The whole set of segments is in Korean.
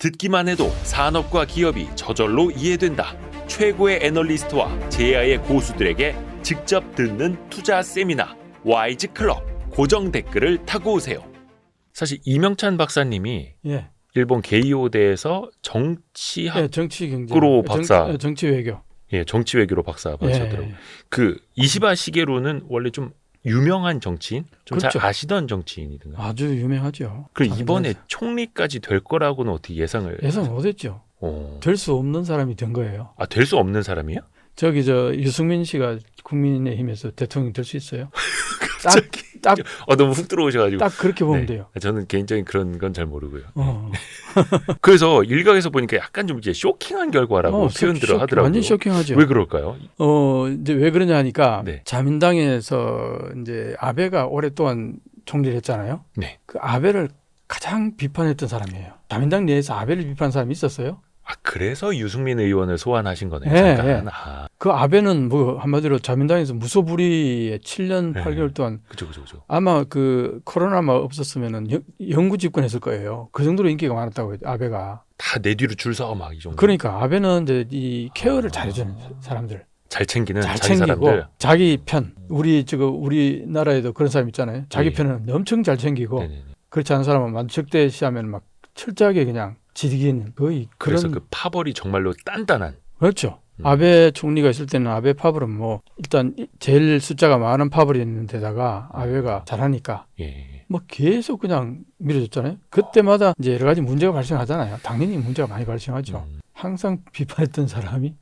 듣기만 해도 산업과 기업이 저절로 이해된다. 최고의 애널리스트와 제야의 고수들에게 직접 듣는 투자 세미나 와이즈 클럽. 고정 댓글을 타고 오세요. 사실 이명찬 박사님이 예. 일본 게이오대에서 정치학으로 예, 정치 경제, 박사, 정치 외교. 예, 정치 외교로 박사 받으셨더라고요. 예. 그 이시바 시게루는 원래 좀 유명한 정치인, 좀 잘 그렇죠. 아시던 정치인이든가. 아주 유명하죠. 그리고 이번에 총리까지 될 거라고는 어떻게 예상을? 예상 못했죠. 어. 될 수 없는 사람이 된 거예요. 아, 될 수 없는 사람이에요? 저기 유승민 씨가 국민의힘에서 대통령 될 수 있어요. 딱 너무 훅 들어오셔가지고. 딱 그렇게 보면 네. 돼요. 저는 개인적인 그런 건 잘 모르고요. 어. 그래서 일각에서 보니까 약간 좀 이제 쇼킹한 결과라고 표현들을 하더라고요. 완전 쇼킹하죠. 왜 그럴까요? 이제 왜 그러냐 하니까 네. 자민당에서 이제 아베가 오랫동안 총리를 했잖아요. 네. 그 아베를 가장 비판했던 사람이에요. 자민당 내에서 아베를 비판한 사람이 있었어요? 아, 그래서 유승민 의원을 소환하신 거네요. 네, 잠깐. 네. 아, 그 아베는 뭐 한마디로 자민당에서 무소불위에 7년 네. 8개월 동안 그죠. 아마 그 코로나만 없었으면은 영구 집권했을 거예요. 그 정도로 인기가 많았다고 해요, 아베가. 다 내 뒤로 줄 서 막 이 정도. 그러니까 아베는 이제 이 케어를 잘해주는 사람들. 잘 챙기는 잘 자기 챙기고 사람들. 자기 편. 우리나라에도 그런 사람 있잖아요. 자기 네. 편은 엄청 잘 챙기고 네네네. 그렇지 않은 사람은 적대시하면 막 철저하게 그냥 지리기는 거의 그런. 그래서 그 파벌이 정말로 단단한. 그렇죠. 아베 총리가 있을 때는 아베 파벌은 뭐 일단 제일 숫자가 많은 파벌이 있는 데다가 아베가 잘하니까 예. 뭐 계속 그냥 밀어줬잖아요. 그때마다 이제 여러 가지 문제가 발생하잖아요. 당연히 문제가 많이 발생하죠. 항상 비판했던 사람이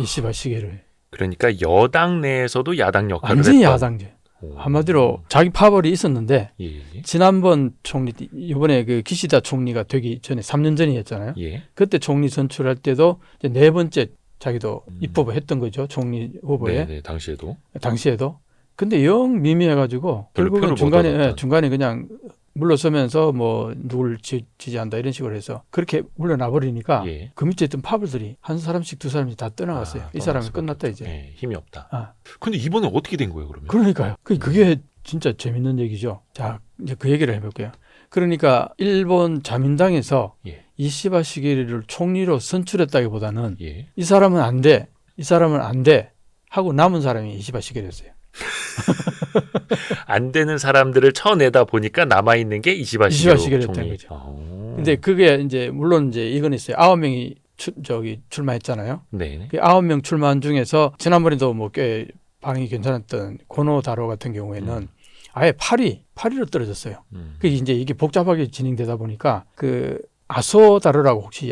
이시바 시게루. 그러니까 여당 내에서도 야당 역할을 완전히 했던. 야당제. 오. 한마디로 자기 파벌이 있었는데 예. 지난번 총리 이번에 그 기시다 총리가 되기 전에 3년 전이었잖아요. 예. 그때 총리 선출할 때도 이제 네 번째 자기도 입법을 했던 거죠. 총리 후보에. 네, 당시에도. 당시에도. 근데 영 미미해가지고 별로 결국은 표를 못 얻었던. 중간에 그냥 물러서면서 뭐 누굴 지지한다 이런 식으로 해서 그렇게 물러나 버리니까 예. 그 밑에 있던 파벌들이 한 사람씩 두 사람씩 다 떠나갔어요. 이 사람은 떠났을 끝났다 것도. 이제. 예, 힘이 없다. 아. 근데 이번에 어떻게 된 거예요, 그러면? 그러니까요. 그게 진짜 재밌는 얘기죠. 자, 이제 그 얘기를 해볼게요. 그러니까 일본 자민당에서 예. 이시바 시게루를 총리로 선출했다기보다는 예. 이 사람은 안 돼, 이 사람은 안 돼 하고 남은 사람이 이시바 시게루였어요. 안 되는 사람들을 쳐내다 보니까 남아 있는 게 이시바 시게루였다는 총리. 거죠. 근데 그게 이제 물론 이제 이건 있어요. 9명이 출마했잖아요. 네. 그 9명 출마한 중에서 지난번에도 뭐 꽤 방이 괜찮았던 고노다로 같은 경우에는 아예 8위로 떨어졌어요. 그 이제 이게 복잡하게 진행되다 보니까 그 아소다로라고 혹시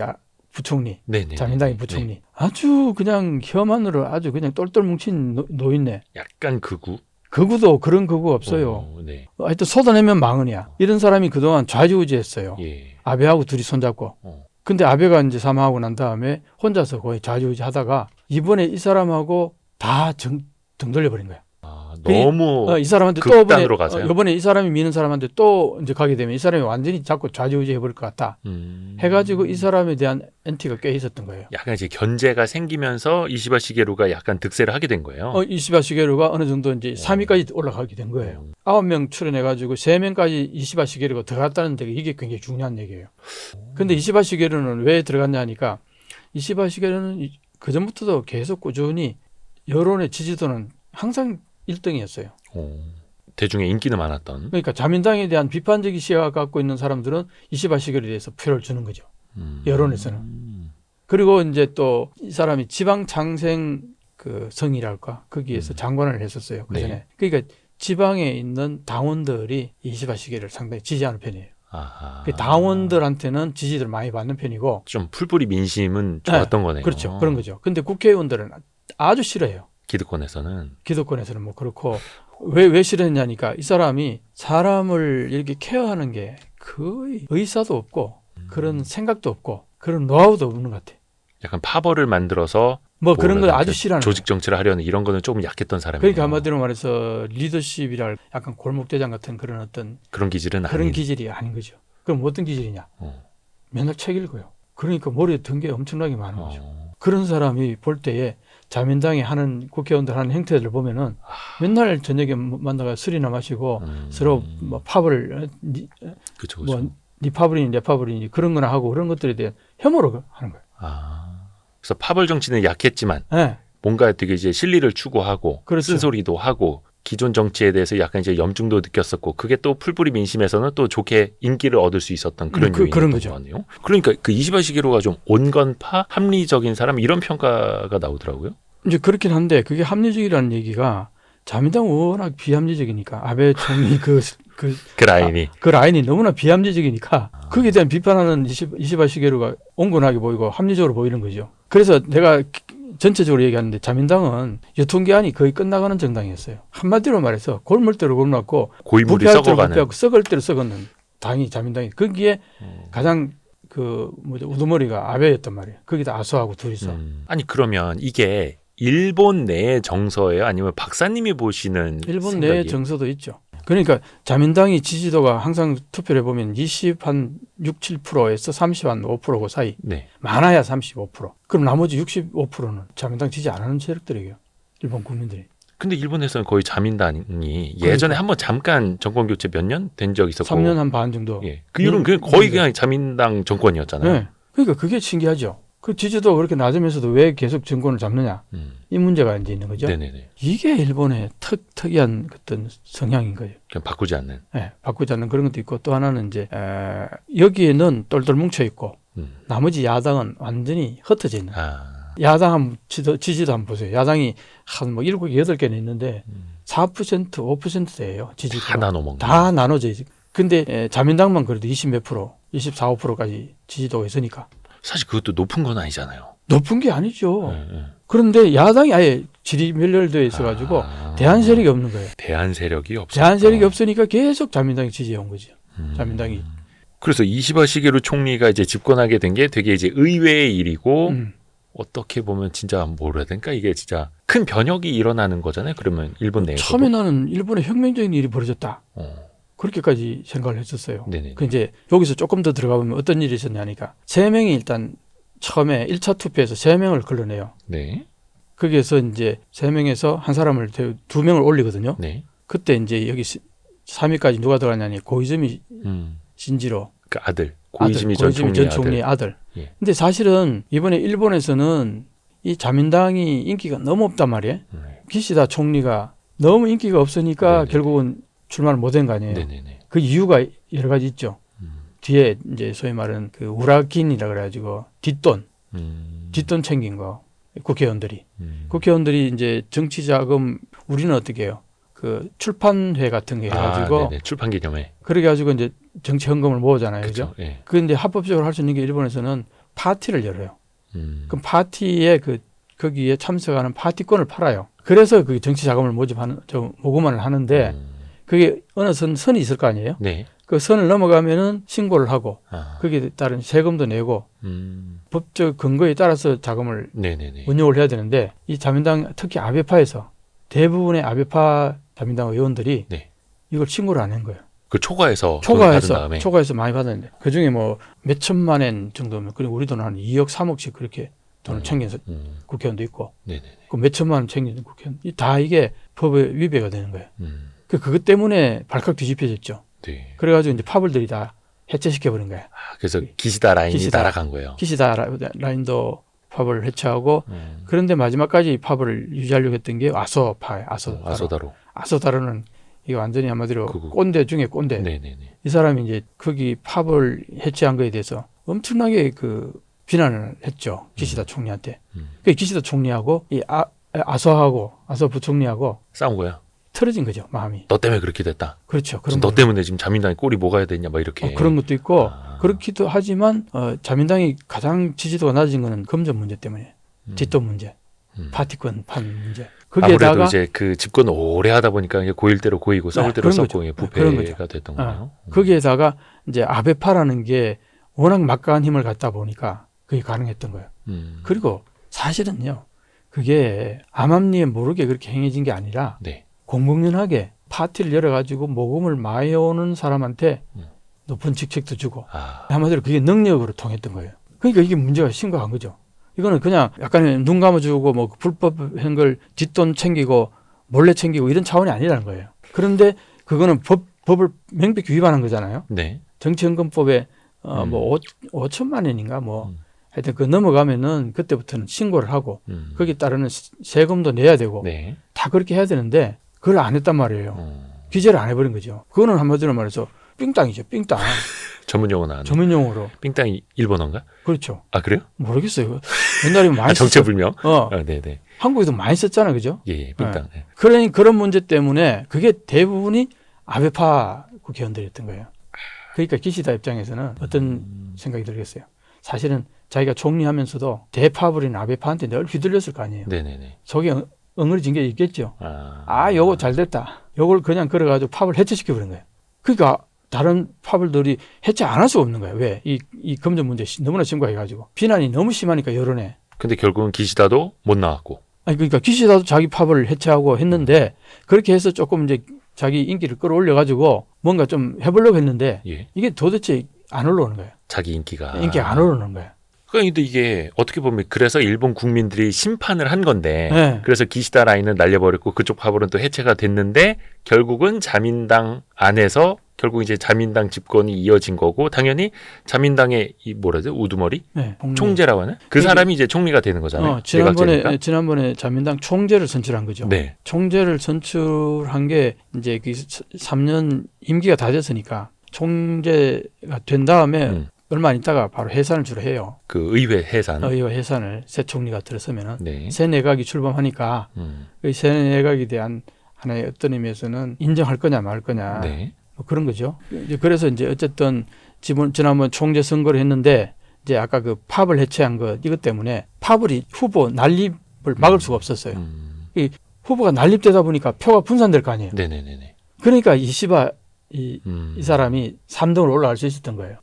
부총리, 네네. 자민당의 부총리, 아주 그냥 혐한으로 아주 그냥 똘똘 뭉친 노인네. 약간 극우. 극우도 그런 극우 없어요. 네. 하여튼 쏟아내면 망언이야. 이런 사람이 그동안 좌지우지했어요. 예. 아베하고 둘이 손잡고. 근데 아베가 이제 사망하고 난 다음에 혼자서 거의 좌지우지 하다가 이번에 이 사람하고 다 등 돌려버린 거야. 너무 이 사람한테 또 극단으로 가세요? 이번에 이 사람이 미는 사람한테 또 이제 가게 되면 이 사람이 완전히 자꾸 좌지우지 해버릴 것 같다. 해가지고 이 사람에 대한 엔티가 꽤 있었던 거예요. 약간 이제 견제가 생기면서 이시바 시게루가 약간 득세를 하게 된 거예요. 이시바 시게루가 어느 정도 이제 3위까지 올라가게 된 거예요. 9명 출연해가지고 3명까지 이시바 시게루가 들어갔다는 데 이게 굉장히 중요한 얘기예요. 근데 이시바 시게루는 왜 들어갔냐 하니까 이시바 시게루는 그 전부터도 계속 꾸준히 여론의 지지도는 항상 1등이었어요. 대중의 인기는 많았던. 그러니까 자민당에 대한 비판적인 시각을 갖고 있는 사람들은 이시바 시게루에 대해서 표를 주는 거죠. 여론에서는. 그리고 이제 또 이 사람이 지방창생 그 성이랄까 거기에서 장관을 했었어요. 그 전에. 그러니까 지방에 있는 당원들이 이시바 시게루를 상당히 지지하는 편이에요. 그 당원들한테는 지지를 많이 받는 편이고 좀 풀뿌리 민심은 좋았던 거네요. 그렇죠. 그런 거죠. 근데 국회의원들은 아주 싫어해요. 기득권에서는 뭐 그렇고 왜 싫어했냐니까 이 사람이 사람을 이렇게 케어하는 게 거의 의사도 없고 그런 생각도 없고 그런 노하우도 없는 것 같아. 약간 파벌을 만들어서 뭐 그런 걸 아주 싫어하는 조직 정치를 하려는 이런 거는 조금 약했던 사람이에요. 그러니까 한마디로 말해서 리더십이랄 약간 골목대장 같은 그런 어떤 그런 기질은 그런 기질이 아닌 거죠. 그럼 어떤 기질이냐? 맨날 책 읽어요. 그러니까 머리에 든 게 엄청나게 많은 거죠. 그런 사람이 볼 때에 자민당이 하는 국회의원들 하는 행태들을 보면은 맨날 저녁에 만나가 술이나 마시고 서로 뭐 팝을 그쵸. 뭐 니파블리니 레파블리니 그런 거나 하고 그런 것들에 대한 혐오를 하는 거예요. 그래서 파벌 정치는 약했지만 네. 뭔가 되게 이제 실리를 추구하고 그렇죠. 쓴소리도 하고 기존 정치에 대해서 약간 이제 염증도 느꼈었고 그게 또 풀뿌리 민심에서는 또 좋게 인기를 얻을 수 있었던 그런 요인이 그런 것 거죠. 같네요. 그러니까 그 이시바 시게루가 좀 온건파 합리적인 사람 이런 평가가 나오더라고요. 이제 그렇긴 한데 그게 합리적이라는 얘기가 자민당은 워낙 비합리적이니까 아베 총리 그 라인이 그 라인이 너무나 비합리적이니까 거기에 대한 비판하는 이시바 시게루가 온건하게 보이고 합리적으로 보이는 거죠. 그래서 내가 전체적으로 얘기하는데 자민당은 유통기한이 거의 끝나가는 정당이었어요. 한마디로 말해서 골물 대로 골랐고 고인물이 부패할 대로 썩어가는. 부패하고 썩을 대로 썩었는 당이 자민당이 거기에 가장 우두머리가 아베였단 말이에요. 거기다 아소하고 둘이서. 아니 그러면 이게 일본 내의 정서예요? 아니면 박사님이 보시는 일본 생각이에요? 내의 정서도 있죠. 그러니까 자민당이 지지도가 항상 투표를 해보면 20한 6, 7%에서 30한 5% 그 사이. 네. 많아야 35%. 그럼 나머지 65%는 자민당 지지 안 하는 세력들이에요. 일본 국민들이. 근데 일본에서는 거의 자민당이 예전에 한번 잠깐 정권 교체 몇 년 된 적 있었고 3년 한 반 정도. 예. 그 이후로는 그냥 거의 그냥 자민당 정권이었잖아요. 네. 그러니까 그게 신기하죠. 그 지지도가 그렇게 낮으면서도 왜 계속 정권을 잡느냐. 이 문제가 이제 있는 거죠. 네네네. 이게 일본의 특이한 어떤 성향인 거예요. 그냥 바꾸지 않는. 네, 바꾸지 않는 그런 것도 있고 또 하나는 이제 여기에는 똘똘 뭉쳐 있고 나머지 야당은 완전히 흩어져 있는. 야당 지지도 한번 보세요. 야당이 한 뭐 7, 8개는 있는데 4%, 5%대예요. 지지도가. 다 나눠먹는. 다 나눠져 있어요. 근데 자민당만 그래도 20 몇 프로, 24, 5%까지 지지도가 있으니까. 사실 그것도 높은 건 아니잖아요. 높은 게 아니죠. 네. 그런데 야당이 아예 질이 멸렬되어 있어가지고 대한 세력이 없는 거예요. 대한 세력이 없어. 대한 세력이 없으니까 계속 자민당이 지지해온 거죠. 자민당이. 그래서 이시바 시게루 총리가 이제 집권하게 된 게 되게 이제 의외의 일이고 어떻게 보면 진짜 뭐라 해야 될까 이게 진짜 큰 변혁이 일어나는 거잖아요. 그러면 일본 내에서 처음에 나는 일본에 혁명적인 일이 벌어졌다. 그렇게까지 생각을 했었어요. 네네. 그 이제 여기서 조금 더 들어가 보면 어떤 일이 있었냐니까 3명이 일단 처음에 1차 투표에서 3명을 걸러내요. 네. 거기에서 이제 3명에서 한 사람을 2명을 올리거든요. 네. 그때 이제 여기 3위까지 누가 들어가냐니 고이즈미 신지로 그 아들 고이즈미 전 총리의 아들. 예. 근데 사실은 이번에 일본에서는 이 자민당이 인기가 너무 없단 말이에요. 기시다 총리가 너무 인기가 없으니까 네네. 결국은 출마를 못한 거 아니에요. 네네네. 그 이유가 여러 가지 있죠. 뒤에 이제 소위 말하는 그 우라킨이라 그래가지고 뒷돈 챙긴 거 국회의원들이 이제 정치 자금 우리는 어떻게 해요? 그 출판회 같은 게 해가지고 출판 기념회. 그래가지고 이제 정치 헌금을 모으잖아요, 그죠? 예. 그런데 합법적으로 할 수 있는 게 일본에서는 파티를 열어요. 그럼 파티에 거기에 참석하는 파티권을 팔아요. 그래서 그 정치 자금을 모금을 하는데 그게 어느 선이 있을 거 아니에요? 네. 그 선을 넘어가면은 신고를 하고 거기에 따른 세금도 내고 법적 근거에 따라서 자금을 네네네. 운용을 해야 되는데 이 자민당 특히 아베파에서 대부분의 아베파 자민당 의원들이 네. 이걸 신고를 안 한 거예요. 그 초과해서 많이 받았는데 그 중에 뭐 몇 천만 엔 정도면 그리고 우리 돈 한 2억 3억씩 그렇게 돈을 챙겨서 국회의원도 있고 네네네. 그 몇 천만 원 챙기는 국회의원 다 이게 법에 위배가 되는 거예요. 그것 때문에 발칵 뒤집혀졌죠. 네. 그래가지고 이제 파벌들이 다 해체시켜버린 거예요. 그래서 기시다 라인이 기시다. 날아간 거예요. 기시다 라인도 파벌을 해체하고 그런데 마지막까지 파벌을 유지하려고 했던 게 아소파예요. 아소다로. 아소다로는 이게 완전히 한마디로 그거. 꼰대 중에 꼰대. 네네네. 이 사람이 이제 거기 파벌 해체한 거에 대해서 엄청나게 그 비난을 했죠. 기시다 총리한테. 그 기시다 총리하고 이 아소 부총리하고 싸운 거야. 틀어진 거죠, 마음이. 너 때문에 그렇게 됐다. 그렇죠. 지금 너 때문에 지금 자민당이 꼬리 뭐가야 되냐 막 이렇게. 그런 것도 있고 그렇기도 하지만 자민당이 가장 지지도가 낮은 거는 금전 문제 때문에 뒷돈 문제, 파티권 판 문제. 아무래도 거기에다가 이제 그 집권 오래 하다 보니까 이게 고일 대로 고이고 썩을 대로 그런 썩고 거죠. 부패가 됐던 거예요. 거기에다가 이제 아베파라는 게 워낙 막강한 힘을 갖다 보니까 그게 가능했던 거예요. 그리고 사실은요, 그게 암암리에 모르게 그렇게 행해진 게 아니라 네. 공공연하게 파티를 열어가지고 모금을 많이 오는 사람한테 높은 직책도 주고 한마디로 그게 능력으로 통했던 거예요. 그러니까 이게 문제가 심각한 거죠. 이거는 그냥 약간 눈 감아주고 뭐 불법한 걸 뒷돈 챙기고 몰래 챙기고 이런 차원이 아니라는 거예요. 그런데 그거는 법을 명백히 위반한 거잖아요. 네. 정치헌금법에 뭐 5천만 원인가 뭐 하여튼 그 넘어가면은 그때부터는 신고를 하고 거기에 따르는 세금도 내야 되고 네. 다 그렇게 해야 되는데 그걸 안 했단 말이에요. 기재를 안 해버린 거죠. 그거는 한마디로 말해서 삥땅이죠. 삥땅. 전문 용어 나왔네. 전문 용어로. 삥땅이 일본어인가? 그렇죠. 아 그래요? 모르겠어요. 옛날에 많이 정체불명. 어. 네네. 한국에도 많이 썼잖아요, 그죠? 예, 삥땅. 네. 그러니 그런 문제 때문에 그게 대부분이 아베파 국회의원들이었던 거예요. 그러니까 기시다 입장에서는 어떤 생각이 들겠어요. 사실은 자기가 총리하면서도 대파버린 아베파한테 늘 휘둘렸을 거 아니에요. 네네네. 속에 엉어리진 게 있겠죠. 아, 요거 잘 됐다. 요걸 그냥 걸어가지고 팝을 해체시켜버린 거예요. 그러니까 다른 파벌들이 해체 안 할 수가 없는 거예요. 왜? 이 금전 문제 너무나 심각해가지고 비난이 너무 심하니까 여론에. 근데 결국은 기시다도 못 나왔고. 아니 그러니까 기시다도 자기 파벌을 해체하고 했는데 그렇게 해서 조금 이제 자기 인기를 끌어올려가지고 뭔가 좀 해보려고 했는데 예. 이게 도대체 안 올라오는 거예요. 자기 인기가 안 올라오는 거예요. 그런데 이게 어떻게 보면 그래서 일본 국민들이 심판을 한 건데 네. 그래서 기시다 라인은 날려버렸고 그쪽 파벌은 또 해체가 됐는데 결국은 자민당 안에서 결국 이제 자민당 집권이 이어진 거고 당연히 자민당의 이 뭐라죠 우두머리 네, 총재라고 하나 그 사람이 이제 총리가 되는 거잖아요. 지난번에 자민당 총재를 선출한 거죠. 네. 총재를 선출한 게 이제 그 3년 임기가 다 됐으니까 총재가 된 다음에 얼마 안 있다가 바로 해산을 주로 해요. 그 의회 해산. 의회 해산을 새 총리가 들어서면은 네. 새 내각이 출범하니까 그 새 내각에 대한 하나의 어떤 의미에서는 인정할 거냐 말 거냐 네. 뭐 그런 거죠. 그래서 이제 어쨌든 지난번 총재 선거를 했는데 이제 아까 그 팝을 해체한 거 이것 때문에 팝을 후보 난립을 막을 수가 없었어요. 이 후보가 난립되다 보니까 표가 분산될 거 아니에요. 네네네네. 그러니까 이 사람이 3등으로 올라갈 수 있었던 거예요.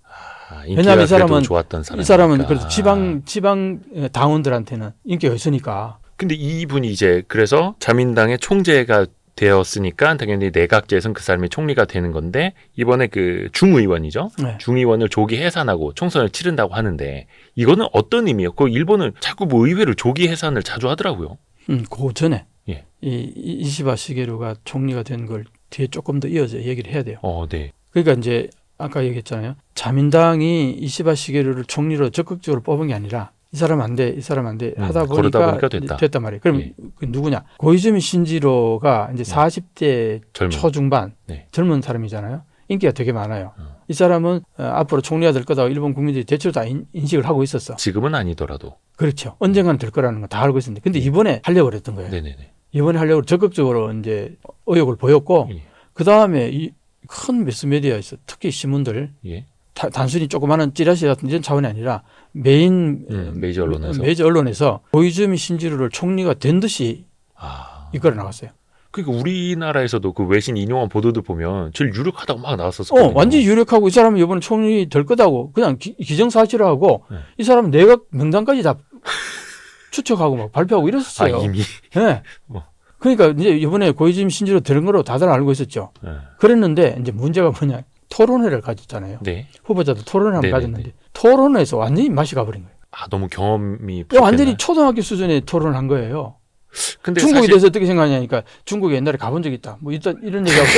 왜냐하면 이 사람은 그래도 지방 당원들한테는 인기가 있으니까. 근데 이분이 이제 그래서 자민당의 총재가 되었으니까 당연히 내각제에선 그 사람이 총리가 되는 건데 이번에 그 중의원이죠. 네. 중의원을 조기 해산하고 총선을 치른다고 하는데 이거는 어떤 의미예요? 그 일본은 자꾸 뭐 의회를 조기 해산을 자주 하더라고요. 그 전에 예. 이 이시바 시게루가 총리가 된 걸 뒤에 조금 더 이어서 얘기를 해야 돼요. 네. 그러니까 이제 아까 얘기했잖아요. 자민당이 이시바 시게루를 총리로 적극적으로 뽑은 게 아니라 이 사람 안 돼, 이 사람 안 돼 하다 보니까 됐단 말이에요. 그럼 예. 그 누구냐? 고이즈미 신지로가 이제 40대 초중반 젊은 사람이잖아요. 인기가 되게 많아요. 이 사람은 앞으로 총리가 될 거다 일본 국민들이 대체로 다 인식을 하고 있었어. 지금은 아니더라도. 그렇죠. 언젠가는 될 거라는 거 다 알고 있었는데 근데 이번에 하려고 그랬던 거예요. 네네네. 이번에 하려고 적극적으로 이제 의욕을 보였고 그 다음에 이 큰 매스미디어에서 특히 신문들 단순히 조그마한 찌라시 같은 이런 차원이 아니라 메이저 언론에서 고이즈미 신지루를 총리가 된 듯이 이끌어 나갔어요. 그러니까 우리나라에서도 그 외신 인용한 보도들 보면 제일 유력하다고 막 나왔었거든요. 완전히 유력하고 이 사람은 이번에 총리 될 거다고 그냥 기정사실화하고 이 사람은 내각 명단까지 다 추측하고 막 발표하고 이랬었어요. 이미. 네. 그러니까 이제 이번에 고이즈미 신지루 되는 거로 다들 알고 있었죠. 그랬는데 이제 문제가 뭐냐. 토론회를 가졌잖아요. 네. 후보자도 토론회를 가졌는데 토론회에서 완전히 맛이 가버린 거예요. 너무 경험이 부족했나요? 완전히 초등학교 수준의 토론을 한 거예요. 근데 중국에 대해서 어떻게 생각하냐니까 중국에 옛날에 가본 적 있다. 뭐 일단 이런 얘기하고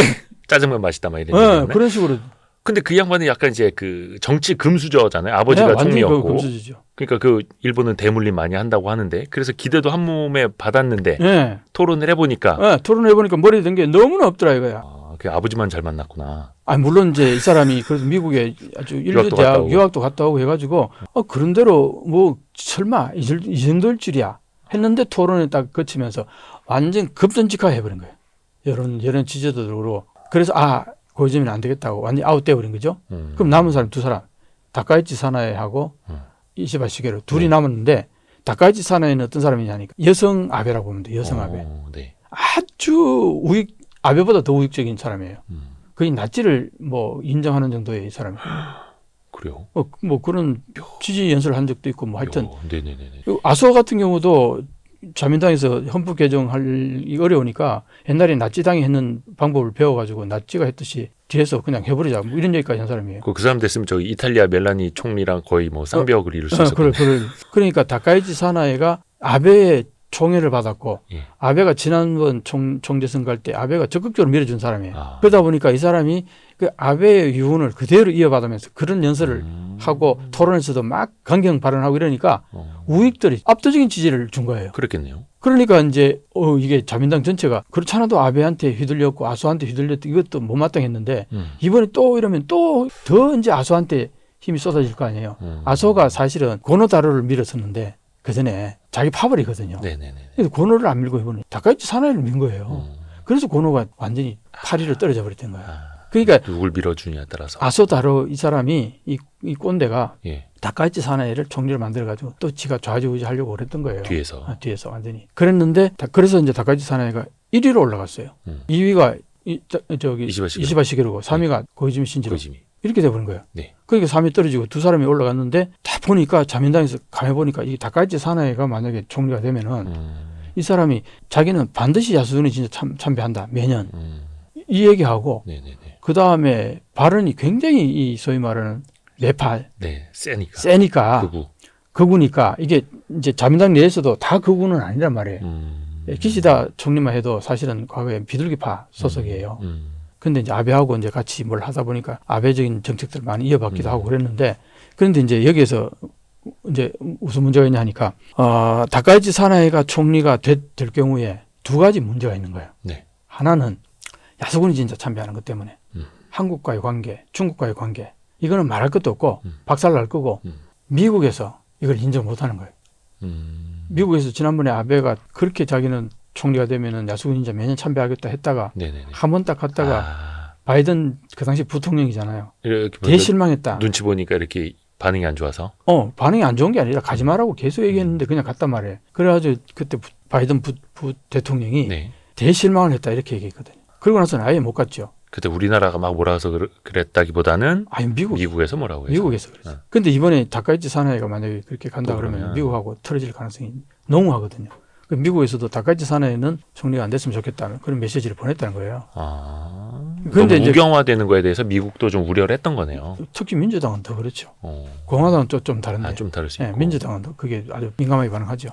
짜장면 맛있다 막 이런 그런 식으로. 근데 그 양반은 약간 이제 그 정치 금수저잖아요. 아버지가 총리였고. 금수저죠. 그러니까 그 일본은 대물림 많이 한다고 하는데 그래서 기대도 한 몸에 받았는데 토론을 해보니까 토론을 해보니까 머리에 든 게 너무나 없더라 이거야. 그 아버지만 잘 만났구나. 물론 이제 이 사람이 그래도 미국에 아주 인류 대학 유학도 갔다 오고 해가지고 그런 대로 뭐 설마 이 정도일 줄이야 했는데 토론에 딱 거치면서 완전 급전직하 해버린 거예요. 여론 지지자들로. 그래서 고이즈미는 안 되겠다고 완전히 아웃되어버린 거죠. 그럼 남은 사람 두 사람 다카이치 사나에하고 이시바 시게루 둘이 남았는데 다카이치 사나에는 어떤 사람이냐니까 여성 아베라고 보면 돼. 여성 아베. 아주 아베보다 더 우익적인 사람이에요. 거의 나치를 뭐 인정하는 정도의 이 사람이. 그래요? 뭐 그런 취지 연설을 한 적도 있고 뭐 하여튼. 네네네. 아소 같은 경우도 자민당에서 헌법 개정하기 어려우니까 옛날에 나치당이 했는 방법을 배워가지고 나치가 했듯이 뒤에서 그냥 해버리자 뭐 이런 얘기까지 한 사람이에요. 그 사람 됐으면 저기 이탈리아 멜라니 총리랑 거의 뭐 쌍벽을 이룰 수 있었거든요. 그러니까 다카이치 사나에가 아베의 총애를 받았고 예. 아베가 지난번 총재선 갈 때 아베가 적극적으로 밀어준 사람이에요. 아. 그러다 보니까 이 사람이 그 아베의 유언을 그대로 이어받으면서 그런 연설을 하고 토론에서도 막 강경 발언하고 이러니까 우익들이 압도적인 지지를 준 거예요. 그렇겠네요. 그러니까 이제 이게 자민당 전체가 그렇잖아도 아베한테 휘둘렸고 아소한테 휘둘렸고 이것도 못마땅했는데 이번에 또 이러면 또 더 이제 아소한테 힘이 쏟아질 거 아니에요. 아소가 사실은 고노다로를 밀었었는데 그 전에 자기 파벌이거든요. 네네네. 그래서 고노를 안 밀고 이번에 다카이치 사나이를 민 거예요. 그래서 고노가 완전히 파리로 떨어져 버렸던 거예요. 그러니까 누굴 밀어주냐에 따라서. 아소다로 이 사람이 이 꼰대가 예. 다카이치 사나이를 총리를 만들어가지고 또 지가 좌지우지하려고 그랬던 거예요. 뒤에서. 뒤에서 완전히. 그랬는데 그래서 이제 다카이치 사나이가 1위로 올라갔어요. 2위가 저기 이시바 시게루고 3위가 고이즈미 신지로. 고이즈미. 이렇게 돼버린 거예요. 네. 그러니까 3위 떨어지고 두 사람이 올라갔는데 다 보니까 자민당에서 가만 보니까 이 다카이치 사나이가 만약에 총리가 되면은 이 사람이 자기는 반드시 야수군에 진짜 참배한다 매년 이 얘기하고 네네네. 그 다음에 발언이 굉장히 이 소위 말하는 내팔 네, 세니까 극우. 극우니까 이게 이제 자민당 내에서도 다 극우는 아니란 말이에요. 기시다 총리만 해도 사실은 과거에 비둘기파 소속이에요. 근데 이제 아베하고 이제 같이 뭘 하다 보니까 아베적인 정책들을 많이 이어받기도 하고 그랬는데 그런데 이제 여기에서 이제 무슨 문제가 있냐 하니까 다카이치 사나이가 총리가 될 경우에 두 가지 문제가 있는 거예요. 네. 하나는 야수군이 진짜 참배하는 것 때문에 한국과의 관계, 중국과의 관계 이거는 말할 것도 없고 박살날 거고 미국에서 이걸 인정 못하는 거예요. 미국에서 지난번에 아베가 그렇게 자기는 총리가 되면은 야수군 인자 매년 참배하겠다 했다가 한 번 딱 갔다가 바이든 그 당시 부통령이잖아요. 이렇게 대실망했다. 눈치 보니까 이렇게 반응이 안 좋아서. 반응이 안 좋은 게 아니라 가지 말라고 계속 얘기했는데 그냥 갔단 말이에요. 그래가지고 그때 바이든 대통령이 네. 대실망을 했다 이렇게 얘기했거든요. 그러고 나서는 아예 못 갔죠. 그때 우리나라가 막 뭐라 해서 그랬다기보다는 아니 미국에서 뭐라고 해서. 미국에서 그랬어요. 근데 이번에 다카이치 사나이가 만약에 그렇게 간다 그러면 미국하고 틀어질 가능성이 농후하거든요. 미국에서도 다카이치 사나이는 총리가 안 됐으면 좋겠다는 그런 메시지를 보냈다는 거예요. 그런데 이제 우경화되는 거에 대해서 미국도 좀 우려를 했던 거네요. 특히 민주당은 더 그렇죠. 공화당은 좀 다른데. 좀 다를 수 있고. 민주당은 그게 아주 민감하게 반응하죠.